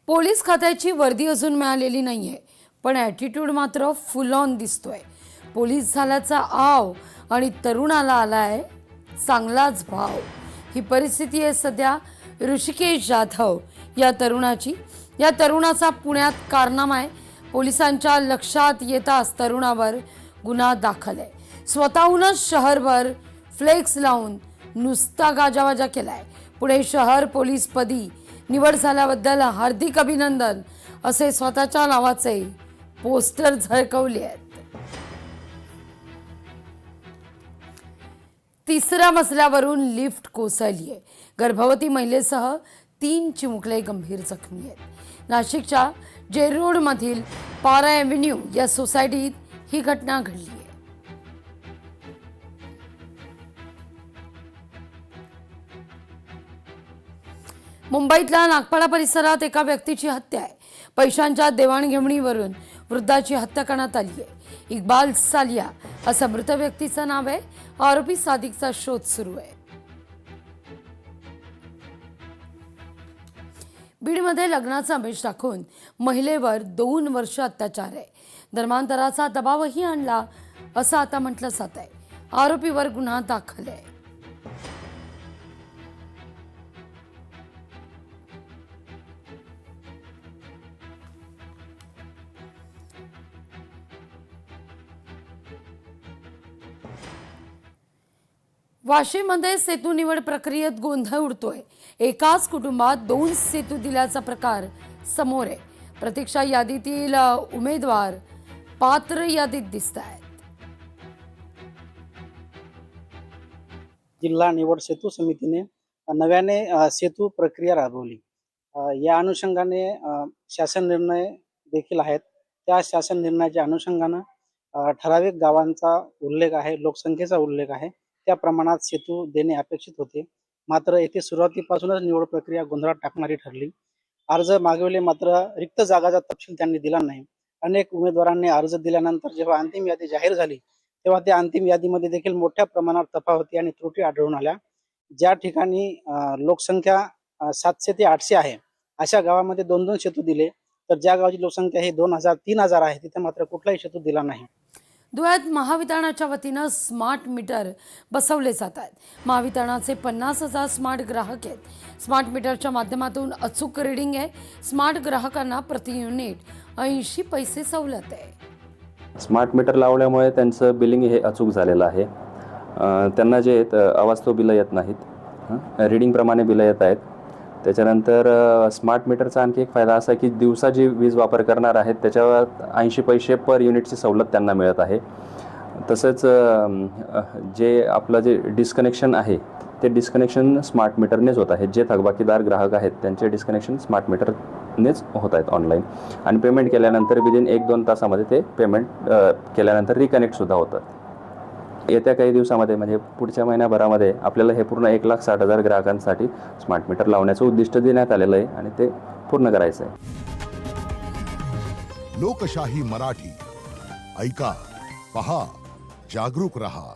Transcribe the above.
Police खात्याची वर्दी अजून मिळालेली नाहीये, पण ॲटिट्यूड मात्र फुल ऑन दिसतोय. पोलीस झाल्याचा आव आणि तरुणाला आलाय चांगलाच भाव. ही परिस्थिती आहे सध्या ऋषिकेश जाधव या तरुणाची. या तरुणाचा पुण्यात कारनामा आहे. पोलिसांच्या लक्षात येताच तरुणावर गुन्हा दाखल आहे. स्वतःहूनच शहरभर फ्लेक्स लावून नुसता गाजावाजा केलाय. पुणे शहर पोलीसपदी निवड झाल्याबद्दल हार्दिक अभिनंदन असे स्वतःच्या नावाचे पोस्टर झळकवले आहेत. तिसऱ्या मजल्यावरून लिफ्ट कोसळली आहे. गर्भवती महिलेसह 3 चिमुकले गंभीर जखमी आहेत. नाशिकच्या जेरोड मधील पारा एव्हेन्यू या सोसायटीत ही घटना घडली आहे. मुंबईतल्या नागपाडा परिसरात एका व्यक्तीची हत्या आहे. पैशांच्या देवाणघेवाणीवरून वृद्धाची हत्या करण्यात आली आहे. इक्बाल सालिया असं मृत व्यक्तीचं नाव आहे. आरोपी सादिकचा शोध सुरू आहे. बीडमध्ये लग्नाचा आमिष दाखवून महिलेवर 2 वर्ष अत्याचार आहे. धर्मांतराचा दबावही आणला असं आता म्हटलं जात आहे. आरोपीवर गुन्हा दाखल आहे. वाशीमध्ये सेतू निवड प्रक्रियेत गोंधळ उडतोय. एकाच कुटुंबात 2 सेतू दिल्याचा प्रकार समोर आहे. प्रतीक्षा यादीतील उमेदवार पात्र यादीत दिसत आहेत. जिल्हा निवड सेतू समितीने नव्याने सेतू प्रक्रिया राबवली. या अनुषंगाने शासन निर्णय देखील आहेत. त्या शासन निर्णयाच्या अनुषंगाने ठराविक गावांचा उल्लेख आहे, लोकसंख्येचा उल्लेख आहे. त्या प्रमाणात सेतू देणे अपेक्षित होते. मात्र येथे सुरुवातीपासूनच निवड प्रक्रिया गोंधळात टाकणारी ठरली. अर्ज मागवले मात्र रिक्त जागाचा तपशील त्यांनी दिला नाही. अनेक उमेदवारांनी अर्ज दिल्यानंतर जेव्हा अंतिम यादी जाहीर झाली तेव्हा त्या अंतिम यादीमध्ये देखील मोठ्या प्रमाणात तफावती आणि त्रुटी आढळून आल्या. ज्या ठिकाणी लोकसंख्या 700 ते 800 आहे अशा गावामध्ये 2-2 सेतू दिले, तर ज्या गावाची लोकसंख्या ही 2000-3000 आहे तिथे मात्र कुठलाही सेतू दिला नाही. धुळ्यात महावितरणाच्या वतीनं स्मार्ट मीटर बसवले जातात. महावितरणाचे 50,000 स्मार्ट ग्राहक आहेत. स्मार्ट मीटरच्या माध्यमातून अचूक रीडिंग आहे. स्मार्ट ग्राहकांना प्रति युनिट 80 पैसे सवलत आहे. स्मार्ट मीटर लावल्यामुळे त्यांचं बिलिंग हे अचूक झालेलं आहे. त्यांना जे अवास्तव बिलं येत नाहीत, रीडिंगप्रमाणे बिलं येत आहेत. त्याच्यानंतर स्मार्ट मीटरचा आणखी एक फायदा असा की दिवसा जी वीज वापर करणार आहेत त्याच्यावर 80 पैसे पर युनिटची सवलत त्यांना मिळत आहे. तसंच जे आपलं जे डिस्कनेक्शन आहे ते डिस्कनेक्शन स्मार्ट मीटरनेच होत आहे. जे थकबाकीदार ग्राहक आहेत त्यांचे डिस्कनेक्शन स्मार्ट मीटरनेच होत आहेत ऑनलाईन. आणि पेमेंट केल्यानंतर विदिन 1-2 तासामध्ये ते पेमेंट केल्यानंतर रिकनेक्टसुद्धा होतात. येत्या काही दिवसामध्ये म्हणजे पुढच्या महिन्याभरामध्ये आपल्याला हे पूर्ण 1,60,000 ग्राहकांसाठी स्मार्ट मीटर लावण्याचं उद्दिष्ट देण्यात आलेलं आहे आणि ते पूर्ण करायचं आहे. लोकशाही मराठी ऐका, पहा, जागरूक रहा.